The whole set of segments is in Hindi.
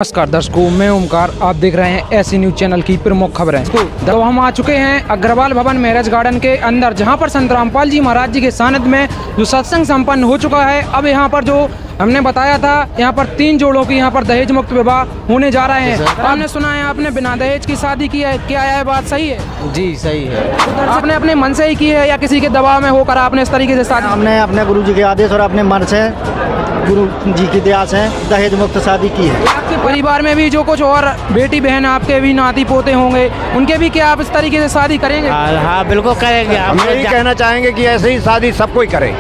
नमस्कार दर्शकों, मैं ओमकार। आप देख रहे हैं ऐसी न्यूज चैनल की प्रमुख खबरें। तो हम आ चुके हैं अग्रवाल भवन मैरिज गार्डन के अंदर, जहां पर संत रामपाल जी महाराज जी के सानिध्य में जो सत्संग संपन्न हो चुका है। अब यहां पर जो हमने बताया था, यहां पर 3 जोड़ों की यहां पर दहेज मुक्त विवाह होने जा रहे हैं। आपने सुना है आपने बिना दहेज की शादी की है, क्या यह बात सही है? जी सही है। आपने अपने मन से ही की है या किसी के दबाव में होकर आपने इस तरीके से शादी? हमने अपने गुरु जी के आदेश और अपने मन से गुरु जी की दया से दहेज मुक्त शादी की है। आपके परिवार में भी जो कुछ और बेटी बहन आपके भी नाती पोते होंगे, उनके भी क्या आप इस तरीके से शादी करेंगे? हाँ बिल्कुल करेंगे। हम यही कहना चाहेंगे कि ऐसे ही शादी सब कोई करे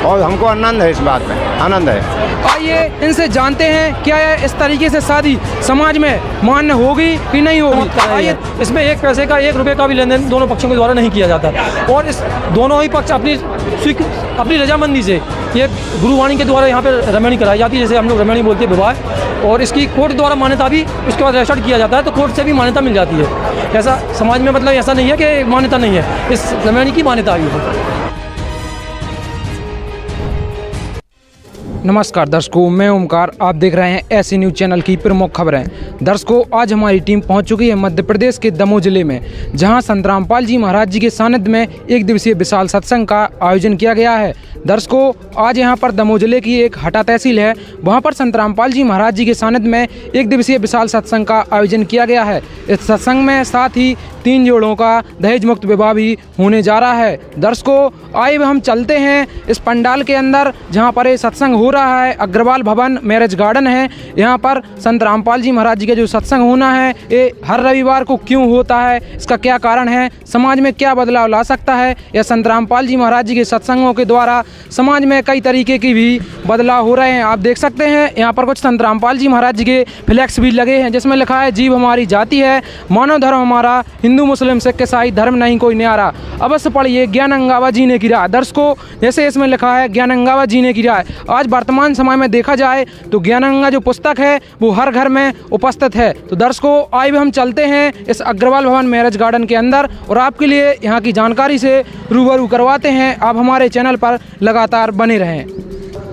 और हमको आनंद है, इस बात में आनंद है। आइए इनसे जानते हैं क्या है इस तरीके से शादी समाज में मान्य होगी कि नहीं होगी। आइए। इसमें 1 पैसे का 1 रुपये का भी लेन देन दोनों पक्षों के द्वारा नहीं किया जाता और इस दोनों ही पक्ष अपनी रजामंदी से ये गुरुवाणी के द्वारा यहाँ पे रमणी कराई जाती है, जैसे हम लोग रमणी बोलते हैं विवाह, और इसकी कोर्ट द्वारा मान्यता भी उसके बाद रजिस्टर्ड किया जाता है, तो कोर्ट से भी मान्यता मिल जाती है। ऐसा समाज में मतलब ऐसा नहीं है कि मान्यता नहीं है, इस रमणी की मान्यता आई है। नमस्कार दर्शकों, मैं ओमकार। आप देख रहे हैं ऐसी न्यूज चैनल की प्रमुख खबरें। दर्शकों, आज हमारी टीम पहुंच चुकी है मध्य प्रदेश के दमोह जिले में, जहां संत रामपाल जी महाराज जी के सानिध्य में 1 दिवसीय विशाल सत्संग का आयोजन किया गया है। दर्शकों, आज यहां पर दमोह जिले की एक हटा तहसील है, वहां पर संत रामपाल जी महाराज जी के सानिध्य में 1 दिवसीय विशाल सत्संग का आयोजन किया गया है। इस सत्संग में साथ ही 3 जोड़ों का दहेज मुक्त विवाह भी होने जा रहा है। दर्शकों, आइए हम चलते हैं इस पंडाल के अंदर, जहां पर ये सत्संग हो रहा है। अग्रवाल भवन मैरिज गार्डन है। यहाँ पर संत रामपाल जी महाराज जी का जो सत्संग होना है, ये हर रविवार को क्यों होता है, इसका क्या कारण है, समाज में क्या बदलाव ला सकता है, या संत रामपाल जी महाराज जी के सत्संगों के द्वारा समाज में कई तरीके की भी बदलाव हो रहे हैं। आप देख सकते हैं यहाँ पर कुछ संत रामपाल जी महाराज जी के फ्लैक्स भी लगे हैं, जिसमें लिखा है, जीव हमारी जाति है, मानव धर्म हमारा, हिंदू मुस्लिम सिख ईसाई धर्म नहीं कोई न्यारा, अवश्य पढ़िए ज्ञान अंगावा जीने की राह। दर्शकों, जैसे इसमें लिखा है ज्ञान अंगावा जीने की राह, आज वर्तमान समय में देखा जाए तो ज्ञानगंगा जो पुस्तक है वो हर घर में उपस्थित है। तो दर्शकों, आइए हम चलते हैं इस अग्रवाल भवन मैरिज गार्डन के अंदर और आपके लिए यहाँ की जानकारी से रूबरू करवाते हैं। आप हमारे चैनल पर लगातार बने रहें।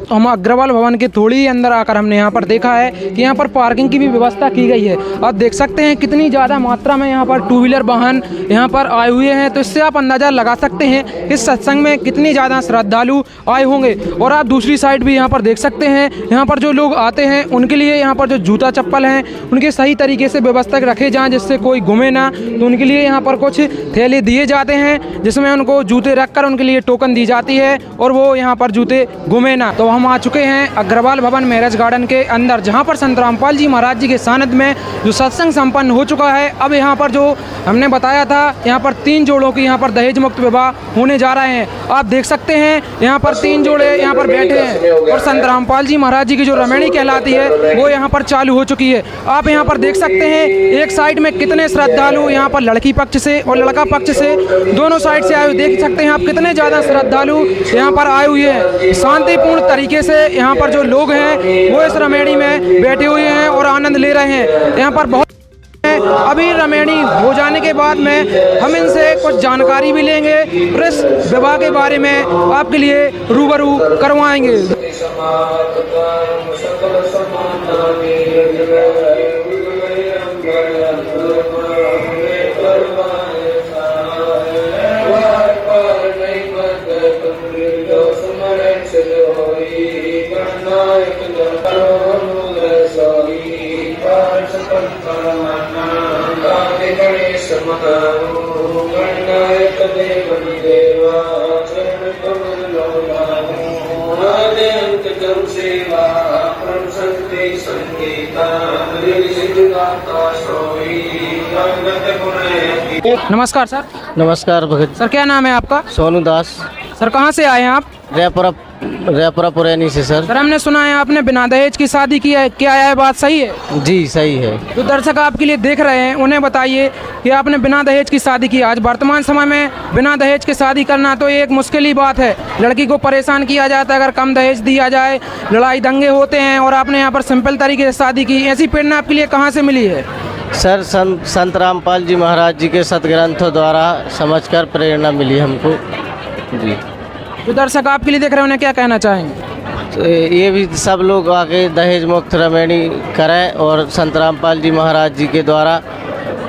तो हम अग्रवाल भवन के थोड़ी ही अंदर आकर हमने यहाँ पर देखा है कि यहाँ पर पार्किंग की भी व्यवस्था की गई है। आप देख सकते हैं कितनी ज़्यादा मात्रा में यहाँ पर 2 व्हीलर वाहन यहाँ पर आए हुए हैं, तो इससे आप अंदाज़ा लगा सकते हैं इस सत्संग में कितनी ज़्यादा श्रद्धालु आए होंगे। और आप दूसरी साइड भी यहाँ पर देख सकते हैं, यहाँ पर जो लोग आते हैं उनके लिए यहाँ पर जो जूता चप्पल हैं उनके सही तरीके से व्यवस्था रखे जाएँ, जिससे कोई घूमे ना। तो उनके लिए यहाँ पर कुछ थैले दिए जाते हैं, जिसमें उनको जूते रखकर उनके लिए टोकन दी जाती है और वो यहाँ पर जूते घूमे ना। तो हम आ चुके हैं अग्रवाल भवन मैरिज गार्डन के अंदर, जहां पर संत रामपाल जी महाराज जी के सानिध्य में जो सत्संग संपन्न हो चुका है। अब यहां पर जो हमने बताया था, यहां पर 3 जोड़ों की यहां पर दहेज मुक्त विवाह होने जा रहे हैं। आप देख सकते हैं यहां पर 3 जोड़े यहां पर बैठे हैं और संत रामपाल जी महाराज जी की जो रमणी कहलाती है वो यहां पर चालू हो चुकी है। आप यहां पर देख सकते हैं एक साइड में कितने श्रद्धालु यहां पर लड़की पक्ष से और लड़का पक्ष से दोनों साइड से आए। देख सकते हैं आप कितने ज़्यादा श्रद्धालु यहाँ पर आए हुए हैं। शांतिपूर्ण तरीके से यहाँ पर जो लोग हैं वो इस रमणी में बैठे हुए हैं और आनंद ले रहे हैं। यहाँ पर बहुत अभी रमणी हो जाने के बाद में हम इनसे कुछ जानकारी भी लेंगे और इस विवाह के बारे में आपके लिए रूबरू करवाएंगे। नमस्कार सर। नमस्कार भगत। सर, क्या नाम है आपका? सोनू दास। सर, कहाँ से आए हैं आप? रेपुरा पुरैनी से सर। सर, हमने सुना है आपने बिना दहेज की शादी की है, क्या यह बात सही है? जी सही है। जो दर्शक आपके लिए देख रहे हैं उन्हें बताइए कि आपने बिना दहेज की शादी की। आज वर्तमान समय में बिना दहेज की शादी करना तो एक मुश्किल ही बात है। लड़की को परेशान किया जाता है अगर कम दहेज दिया जाए, लड़ाई दंगे होते हैं, और आपने यहाँ पर सिंपल तरीके से शादी की। ऐसी प्रेरणा आपके लिए कहाँ से मिली है? सर संत रामपाल जी महाराज जी के सतग्रंथों द्वारा समझकर प्रेरणा मिली हमको। जी। जो दर्शक आपके लिए देख रहे हैं उन्हें क्या कहना चाहेंगे? तो ये भी सब लोग आके दहेज मुक्त रमैनी करें और संत रामपाल जी महाराज जी के द्वारा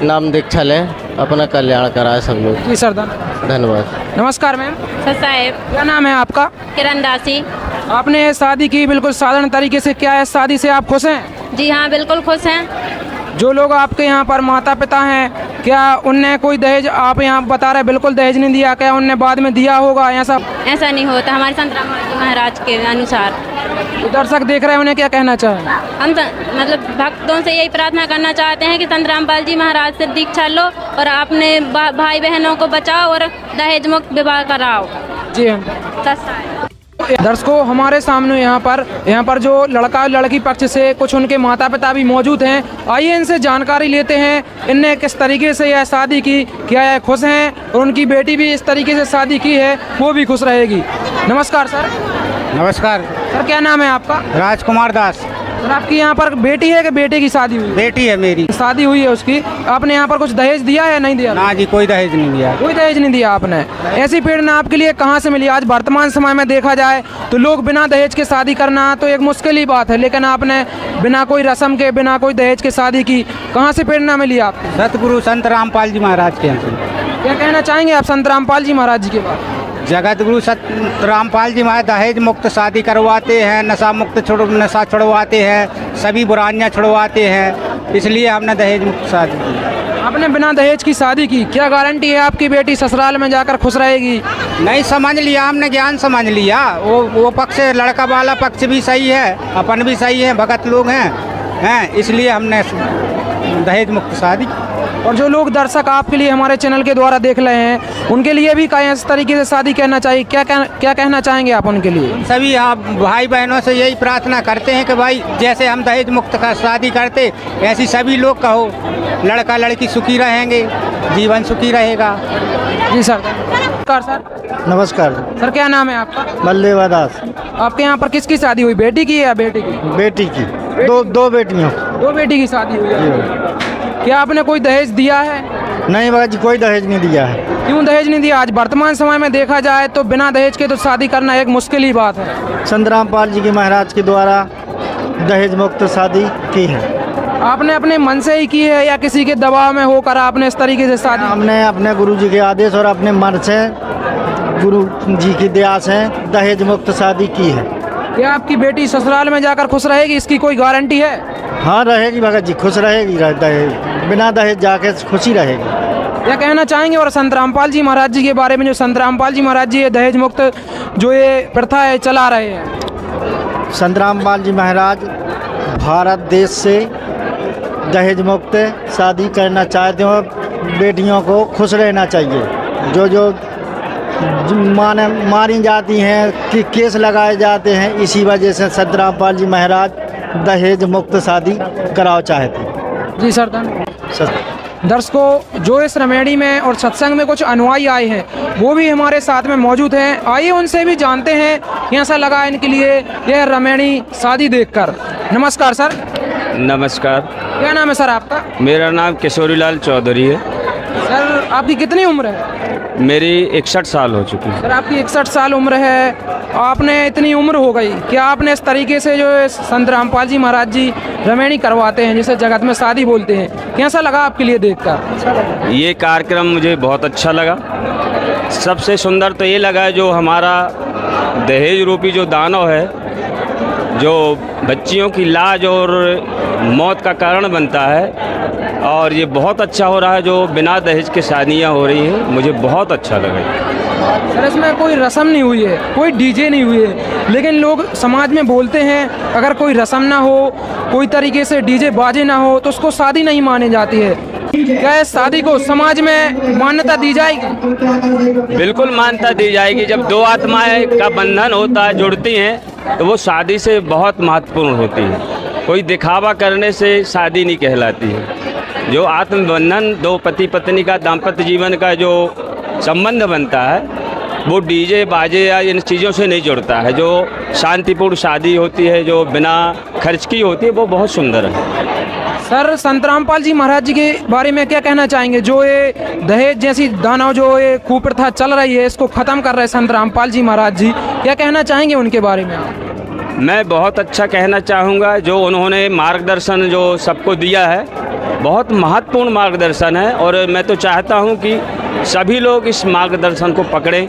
नाम दीक्षा लें, अपना कल्याण कराए सब लोग। जी सर, धन्यवाद। नमस्कार मैम, सर साहेब, क्या नाम है आपका? किरण दासी। आपने शादी की बिल्कुल साधारण तरीके से, क्या है शादी से आप खुश हैं? जी हाँ, बिल्कुल खुश हैं। जो लोग आपके यहाँ पर माता पिता हैं, क्या उनने कोई दहेज, आप यहाँ बता रहे बिल्कुल दहेज नहीं दिया, क्या उनने बाद में दिया होगा? ऐसा नहीं होता हमारे संत रामपाल जी महाराज के अनुसार। तो दर्शक देख रहे हैं, उन्हें क्या कहना चाहें? हम मतलब भक्तों से यही प्रार्थना करना चाहते हैं कि संत रामपाल जी महाराज से दीक्षा लो और अपने भाई बहनों को बचाओ और दहेज मुक्त विवाह कराओ। जी हाँ। सर साहेब, दर्शकों, हमारे सामने यहाँ पर जो लड़का और लड़की पक्ष से कुछ उनके माता पिता भी मौजूद हैं। आइए इनसे जानकारी लेते हैं, इनने किस तरीके से यह शादी की, क्या यह खुश हैं और उनकी बेटी भी इस तरीके से शादी की है, वो भी खुश रहेगी। नमस्कार सर। नमस्कार सर, क्या नाम है आपका? राजकुमार दास। सर, आपकी यहाँ पर बेटी है कि बेटे की शादी हुई? बेटी है मेरी। शादी हुई है उसकी। आपने यहाँ पर कुछ दहेज दिया है, नहीं दिया? ना जी, कोई दहेज नहीं दिया। कोई दहेज नहीं दिया आपने। ऐसी प्रेरणा आपके लिए कहाँ से मिली? आज वर्तमान समय में देखा जाए तो लोग बिना दहेज के शादी करना तो एक मुश्किल ही बात है, लेकिन आपने बिना कोई रस्म के, बिना कोई दहेज के शादी की। कहाँ से प्रेरणा मिली आपको? सतगुरु संत रामपाल जी महाराज के यहाँ से। क्या कहना चाहेंगे आप संत रामपाल जी महाराज जी के बारे में? जगत गुरु सत रामपाल जी महाराज दहेज मुक्त शादी करवाते हैं, नशा छुड़वाते हैं, सभी बुराइयाँ छुड़वाते हैं, इसलिए हमने दहेज मुक्त शादी की। आपने बिना दहेज की शादी की, क्या गारंटी है आपकी बेटी ससुराल में जाकर खुश रहेगी? नहीं, समझ लिया हमने, ज्ञान समझ लिया। वो पक्ष, लड़का वाला पक्ष भी सही है, अपन भी सही है, भगत लोग हैं, इसलिए हमने दहेज मुक्त शादी। और जो लोग दर्शक आपके लिए हमारे चैनल के द्वारा देख रहे हैं, उनके लिए भी क्या इस तरीके से शादी करना चाहिए? क्या कहना चाहेंगे आप उनके लिए? सभी आप भाई बहनों से यही प्रार्थना करते हैं कि भाई जैसे हम दहेज मुक्त का शादी करते, ऐसी सभी लोग कहो, लड़का लड़की सुखी रहेंगे, जीवन सुखी रहेगा। जी सर। नमस्कार सर। नमस्कार सर, क्या नाम है आपका? बलदेवा दास। आपके यहाँ पर किसकी शादी हुई, बेटी की या बेटे की? बेटी की। दो बेटियों। दो बेटी की शादी हुई है। क्या आपने कोई दहेज दिया है? नहीं बाबा जी, कोई दहेज नहीं दिया है। क्यों दहेज नहीं दिया? आज वर्तमान समय में देखा जाए तो बिना दहेज के तो शादी करना एक मुश्किल ही बात है। संत रामपाल जी के महाराज के द्वारा दहेज मुक्त शादी की है। आपने अपने मन से ही की है या किसी के दबाव में होकर आपने इस तरीके से शादी? हमने अपने गुरु जी के आदेश और अपने मन से, गुरु जी की दया से दहेज मुक्त शादी की है। क्या आपकी बेटी ससुराल में जाकर खुश रहेगी, इसकी कोई गारंटी है? हाँ, रहेगी भगत जी, खुश रहेगी। दहेज बिना दहेज जाके खुशी रहेगी। क्या कहना चाहेंगे और संत रामपाल जी महाराज जी के बारे में? जो संत रामपाल जी महाराज जी ये दहेज मुक्त जो ये प्रथा है चला रहे हैं। संत रामपाल जी महाराज भारत देश से दहेज मुक्त शादी करना चाहते हैं और बेटियों को खुश रहना चाहिए। जो मारी जाती हैं कि केस लगाए जाते हैं, इसी वजह से संत रामपाल जी महाराज दहेज मुक्त शादी कराओ चाहते हैं। जी सर, धन्यवाद। दर्शकों, जो इस रमेड़ी में और सत्संग में कुछ अनुयायी आए हैं, वो भी हमारे साथ में मौजूद हैं। आइए उनसे भी जानते हैं कैसा लगा इनके लिए यह रमेड़ी शादी देखकर। नमस्कार सर। नमस्कार। क्या नाम है सर आपका? मेरा नाम किशोरीलाल चौधरी है। सर, आपकी कितनी उम्र है? मेरी 61 साल हो चुकी है। सर, आपकी 61 साल उम्र है। आपने इतनी उम्र हो गई, क्या आपने इस तरीके से जो संत रामपाल जी महाराज जी रमेणी करवाते हैं, जिसे जगत में शादी बोलते हैं, कैसा लगा आपके लिए देखकर? ये कार्यक्रम मुझे बहुत अच्छा लगा। सबसे सुंदर तो ये लगा जो हमारा दहेज रूपी जो दानव है, जो बच्चियों की लाज और मौत का कारण बनता है, और ये बहुत अच्छा हो रहा है जो बिना दहेज के शादियाँ हो रही है, मुझे बहुत अच्छा लगा। सर, इसमें कोई रस्म नहीं हुई है, कोई डीजे नहीं हुई है, लेकिन लोग समाज में बोलते हैं अगर कोई रस्म ना हो, कोई तरीके से डीजे बाजे ना हो, तो उसको शादी नहीं मानी जाती है। क्या इस शादी को समाज में मान्यता दी जाएगी? बिल्कुल मान्यता दी जाएगी। जब दो आत्माएं का बंधन होता है, जुड़ती हैं, तो वो शादी से बहुत महत्वपूर्ण होती है। कोई दिखावा करने से शादी नहीं कहलाती है। जो आत्मबंधन, दो पति पत्नी का दाम्पत्य जीवन का जो संबंध बनता है, वो डीजे बाजे या इन चीज़ों से नहीं जुड़ता है। जो शांतिपूर्ण शादी होती है, जो बिना खर्च की होती है, वो बहुत सुंदर है। सर, संत रामपाल जी महाराज जी के बारे में क्या कहना चाहेंगे? जो ये दहेज जैसी दानव जो ये कुप्रथा चल रही है, इसको ख़त्म कर रहे हैं संत रामपाल जी महाराज जी, क्या कहना चाहेंगे उनके बारे में आप? मैं बहुत अच्छा कहना चाहूँगा, जो उन्होंने मार्गदर्शन जो सबको दिया है बहुत महत्वपूर्ण मार्गदर्शन है, और मैं तो चाहता हूँ कि सभी लोग इस मार्गदर्शन को पकड़ें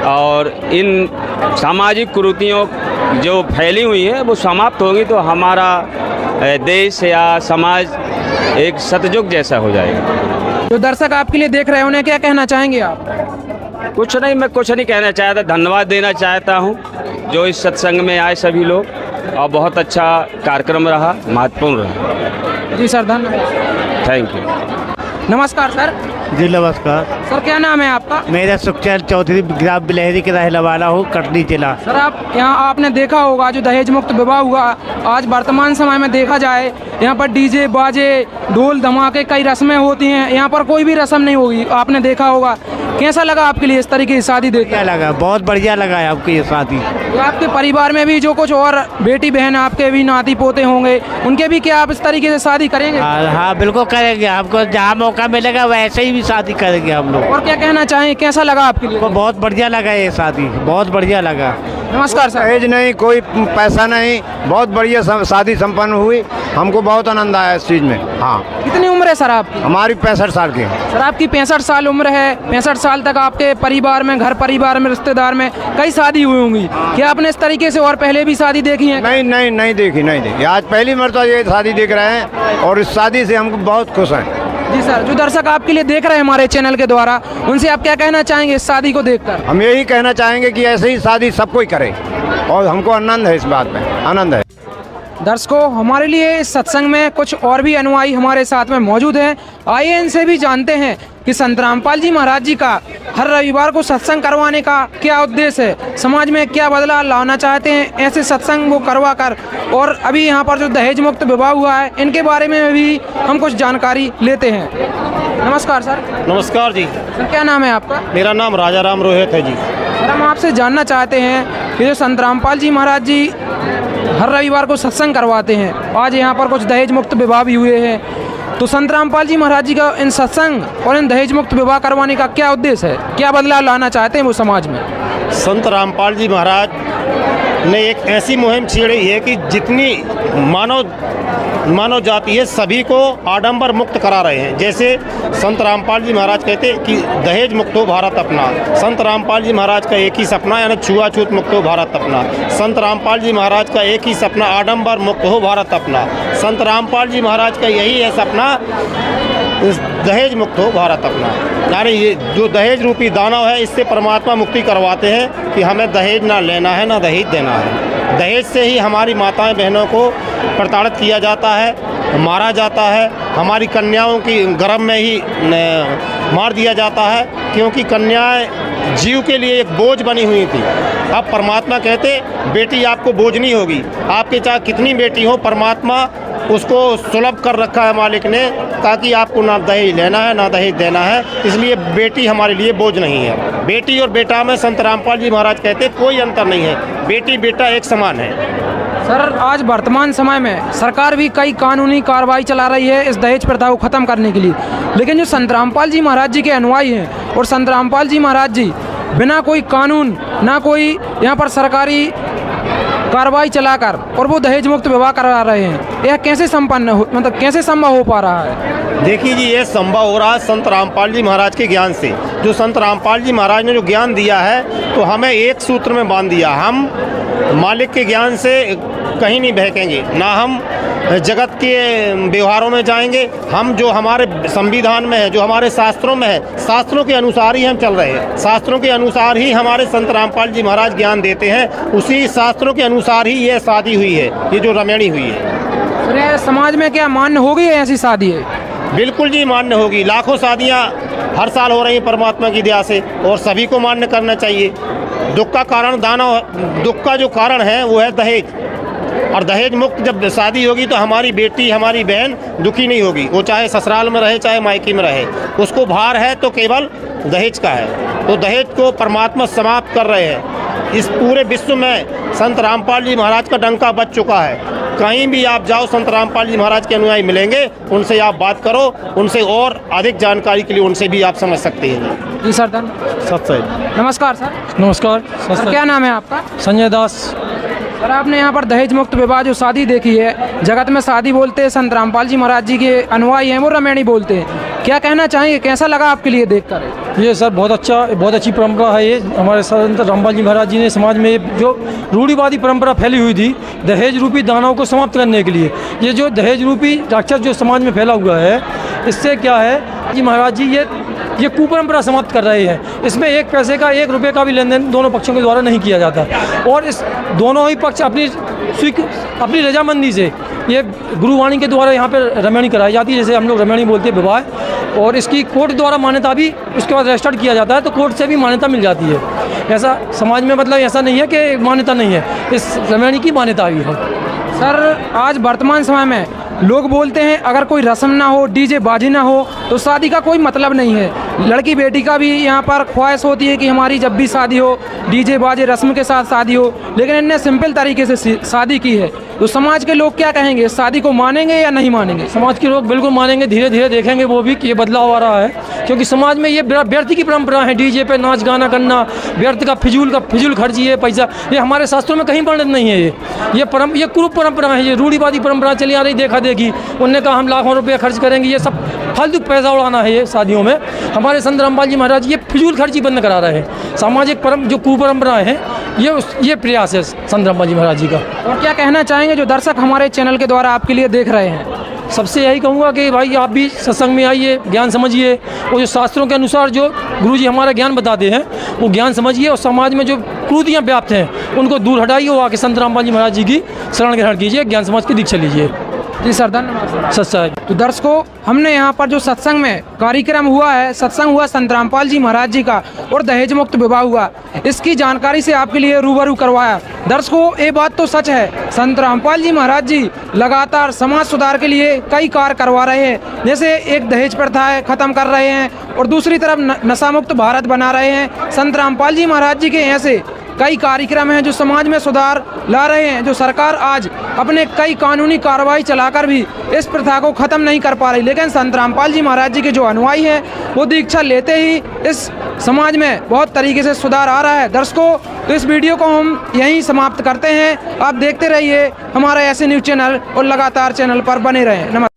और इन सामाजिक कुरीतियों जो फैली हुई हैं वो समाप्त होगी तो हमारा देश या समाज एक सतयुग जैसा हो जाएगा। जो दर्शक आपके लिए देख रहे हैं उन्हें क्या कहना चाहेंगे आप? कुछ नहीं, मैं कुछ नहीं कहना चाहता, धन्यवाद देना चाहता हूँ जो इस सत्संग में आए सभी लोग, और बहुत अच्छा कार्यक्रम रहा, महत्वपूर्ण रहा। जी सर, धन्यवाद। Thank you. नमस्कार सर। जी नमस्कार। सर क्या नाम है आपका? मेरा सुखचैन चौधरी, ग्राम बिलहरी के रहने वाला हूँ, कटनी जिला। सर आप यहाँ आपने देखा होगा जो दहेज मुक्त विवाह हुआ, आज वर्तमान समय में देखा जाए यहाँ पर डीजे बाजे ढोल धमाके कई रस्में होती हैं, यहाँ पर कोई भी रस्म नहीं होगी, आपने देखा होगा। कैसा लगा आपके लिए इस तरीके की शादी देख? क्या लगा? बहुत बढ़िया लगा है आपकी ये शादी। तो आपके परिवार में भी जो कुछ और बेटी बहन आपके भी नाती पोते होंगे, उनके भी क्या आप इस तरीके से शादी करेंगे? हाँ बिल्कुल करेंगे, हमको जहाँ मौका मिलेगा वैसे ही भी शादी करेंगे हम लोग। और क्या कहना चाहें, कैसा लगा आपके लिए? बहुत बढ़िया लगा ये शादी, बहुत बढ़िया लगा। नमस्कार सर। दहेज नहीं, कोई पैसा नहीं, बहुत बढ़िया शादी संपन्न हुई, हमको बहुत आनंद आया इस चीज़ में। हाँ। कितनी उम्र है सर आपकी? हमारी 65 साल की। सर आपकी 65 साल उम्र है, 65 साल तक आपके परिवार में, घर परिवार में, रिश्तेदार में कई शादी हुई होंगी, क्या आपने इस तरीके से और पहले भी शादी देखी है? नहीं देखी। आज पहली मरतबा ये शादी देख रहे हैं और इस शादी से हमको बहुत खुश हैं। जी सर, जो दर्शक आपके लिए देख रहे हैं हमारे चैनल के द्वारा, उनसे आप क्या कहना चाहेंगे इस शादी को देखकर? हम यही कहना चाहेंगे कि ऐसे ही शादी सब कोई करे, और हमको आनंद है, इस बात में आनंद है। दर्शकों, हमारे लिए इस सत्संग में कुछ और भी अनुयायी हमारे साथ में मौजूद हैं। आइए इनसे भी जानते हैं कि संत रामपाल जी महाराज जी का हर रविवार को सत्संग करवाने का क्या उद्देश्य है, समाज में क्या बदलाव लाना चाहते हैं ऐसे सत्संग वो करवा कर, और अभी यहाँ पर जो दहेज मुक्त विवाह हुआ है इनके बारे में भी हम कुछ जानकारी लेते हैं। नमस्कार सर। नमस्कार जी। सर क्या नाम है आपका? मेरा नाम राजा राम रोहित है जी। सर हम आपसे जानना चाहते हैं कि जो संत रामपाल जी महाराज जी हर रविवार को सत्संग करवाते हैं, आज यहाँ पर कुछ दहेज मुक्त विवाह भी हुए हैं, तो संत रामपाल जी महाराज जी का इन सत्संग और इन दहेज मुक्त विवाह करवाने का क्या उद्देश्य है, क्या बदलाव लाना चाहते हैं वो समाज में? संत रामपाल जी महाराज ने एक ऐसी मुहिम छेड़ी है कि जितनी मानव जाति है सभी को आडंबर मुक्त करा रहे हैं। जैसे संत रामपाल जी महाराज कहते हैं कि दहेज मुक्त हो भारत अपना। संत रामपाल जी महाराज का एक ही सपना, यानी छुआछूत मुक्त हो भारत अपना। संत रामपाल जी महाराज का एक ही सपना, आडंबर मुक्त हो भारत अपना। संत रामपाल जी महाराज का यही है सपना, दहेज मुक्त हो भारत अपना। यानी ये जो दहेज रूपी दानव है, इससे परमात्मा मुक्ति करवाते हैं कि हमें दहेज ना लेना है ना दहेज देना है। दहेज से ही हमारी माताएं बहनों को प्रताड़ित किया जाता है, मारा जाता है, हमारी कन्याओं की गर्भ में ही मार दिया जाता है, क्योंकि कन्याएं जीव के लिए एक बोझ बनी हुई थी। अब परमात्मा कहते बेटी आपको बोझ नहीं होगी, आपके चाहे कितनी बेटी हो, परमात्मा उसको सुलभ कर रखा है मालिक ने, ताकि आपको ना दहेज लेना है ना दहेज देना है। इसलिए बेटी हमारे लिए बोझ नहीं है। बेटी और बेटा में संत रामपाल जी महाराज कहते कोई अंतर नहीं है, बेटी बेटा एक समान है। सर आज वर्तमान समय में सरकार भी कई कानूनी कार्रवाई चला रही है इस दहेज प्रथा को ख़त्म करने के लिए, लेकिन जो संत रामपाल जी महाराज जी के अनुयायी हैं और संत रामपाल जी महाराज जी बिना कोई कानून ना कोई यहाँ पर सरकारी कार्रवाई चलाकर और वो दहेज मुक्त विवाह करा रहे हैं, यह कैसे कैसे संभव हो पा रहा है? देखिए जी, ये संभव हो रहा है संत रामपाल जी महाराज के ज्ञान से। जो संत रामपाल जी महाराज ने जो ज्ञान दिया है, तो हमें एक सूत्र में बांध दिया। हम मालिक के ज्ञान से कहीं नहीं बहकेंगे, ना हम जगत के व्यवहारों में जाएंगे। हम जो हमारे संविधान में है, जो हमारे शास्त्रों में है, शास्त्रों के अनुसार ही हम चल रहे हैं। शास्त्रों के अनुसार ही हमारे संत रामपाल जी महाराज ज्ञान देते हैं, उसी शास्त्रों के अनुसार ही ये शादी हुई है, ये जो रमणी हुई है। सर समाज में क्या मान्य होगी ऐसी शादी है? बिल्कुल जी, मान्य होगी। लाखों शादियाँ हर साल हो रही हैं परमात्मा की दया से, और सभी को मान्य करना चाहिए। दुख का कारण दुख का जो कारण है वो है दहेज, और दहेज मुक्त जब शादी होगी तो हमारी बेटी हमारी बहन दुखी नहीं होगी। वो चाहे ससुराल में रहे चाहे मायके में रहे, उसको भार है तो केवल दहेज का है। तो दहेज को परमात्मा समाप्त कर रहे हैं। इस पूरे विश्व में संत रामपाल जी महाराज का डंका बज चुका है। कहीं भी आप जाओ, संत रामपाल जी महाराज के अनुयायी मिलेंगे, उनसे आप बात करो, उनसे और अधिक जानकारी के लिए उनसे भी आप समझ सकते हैं। जी सर, धन्यवाद। सत्य। नमस्कार सर। नमस्कार। सर क्या नाम है आपका? संजय दास। सर आपने यहाँ पर दहेज मुक्त विवाह जो शादी देखी है, जगत में शादी बोलते हैं संत रामपाल जी महाराज जी के अनुयायी हैं वो रामायणी बोलते हैं, क्या कहना चाहेंगे, कैसा लगा आपके लिए देखकर? ये सर बहुत अच्छी परंपरा है। ये हमारे संत रामपाल जी महाराज जी ने समाज में जो रूढ़िवादी परंपरा फैली हुई थी दहेज रूपी दानव को समाप्त करने के लिए, ये जो दहेज रूपी राक्षस जो समाज में फैला हुआ है, इससे क्या है जी महाराज जी ये कुपरंपरा समाप्त कर रहे हैं। इसमें 1 पैसे का 1 रुपये का भी लेन देन दोनों पक्षों के द्वारा नहीं किया जाता और इस दोनों ही पक्ष अपनी रजामंदी से ये गुरुवाणी के द्वारा यहाँ पर रामायणी कराई जाती है, जैसे हम लोग रामायणी बोलते हैं विवाह, और इसकी कोर्ट द्वारा मान्यता भी उसके बाद रजिस्टर्ड किया जाता है तो कोर्ट से भी मान्यता मिल जाती है। ऐसा समाज में मतलब ऐसा नहीं है कि मान्यता नहीं है, इस रामायणी की मान्यता भी है। सर आज वर्तमान समय में लोग बोलते हैं अगर कोई रस्म ना हो, डीजे बाजी ना हो तो शादी का कोई मतलब नहीं है। लड़की बेटी का भी यहाँ पर ख्वाहिश होती है कि हमारी जब भी शादी हो डीजे बाजे रस्म के साथ शादी हो, लेकिन इनने सिंपल तरीके से शादी की है, तो समाज के लोग क्या कहेंगे, शादी को मानेंगे या नहीं मानेंगे? समाज के लोग बिल्कुल मानेंगे, धीरे धीरे देखेंगे वो भी कि ये बदलाव आ रहा है, क्योंकि समाज में ये व्यर्थ की परंपरा है, डीजे पे नाच गाना करना, व्यर्थ का फिजूल खर्ची है पैसा, ये हमारे शास्त्रों में कहीं वर्णित नहीं है। ये कुरूप परंपरा है, ये रूढ़िवादी परंपरा चली आ रही देखा देखी, उनने कहा हम लाखों रुपये खर्च करेंगे, ये सब फालतू पैसा उड़ाना है ये शादियों में। हमारे संत रामपाल जी महाराज ये फिजूल खर्ची बंद करा रहे हैं। सामाजिक जो कुपरंपराएं हैं ये प्रयास है संत रामपाल जी महाराज जी का। और क्या कहना चाहेंगे जो दर्शक हमारे चैनल के द्वारा आपके लिए देख रहे हैं? सबसे यही कहूँगा कि भाई आप भी सत्संग में आइए, ज्ञान समझिए, और जो शास्त्रों के अनुसार जो गुरुजी हमारा ज्ञान बताते हैं वो ज्ञान समझिए, और समाज में जो क्रूतियाँ व्याप्त हैं उनको दूर हटाइए, वो आके संत रामपाल जी महाराज जी की शरण ग्रहण कीजिए, ज्ञान समाज की दीक्षा लीजिए। जी सर धन्यवाद। सत्संग तो दर्शकों हमने यहाँ पर जो सत्संग में कार्यक्रम हुआ है, सत्संग हुआ संत रामपाल जी महाराज जी का और दहेज मुक्त विवाह हुआ, इसकी जानकारी से आपके लिए रूबरू करवाया। दर्शकों ये बात तो सच है, संत रामपाल जी महाराज जी लगातार समाज सुधार के लिए कई कार्य करवा रहे हैं, जैसे एक दहेज प्रथा है खत्म कर रहे हैं और दूसरी तरफ नशा मुक्त भारत बना रहे हैं। संत रामपाल जी महाराज जी के ऐसे कई कार्यक्रम हैं जो समाज में सुधार ला रहे हैं, जो सरकार आज अपने कई कानूनी कार्रवाई चलाकर भी इस प्रथा को ख़त्म नहीं कर पा रही, लेकिन संत रामपाल जी महाराज जी के जो अनुयायी हैं वो दीक्षा लेते ही इस समाज में बहुत तरीके से सुधार आ रहा है। दर्शकों तो इस वीडियो को हम यहीं समाप्त करते हैं, आप देखते रहिए हमारा ऐसे न्यूज़ चैनल और लगातार चैनल पर बने रहें। नमस्कार।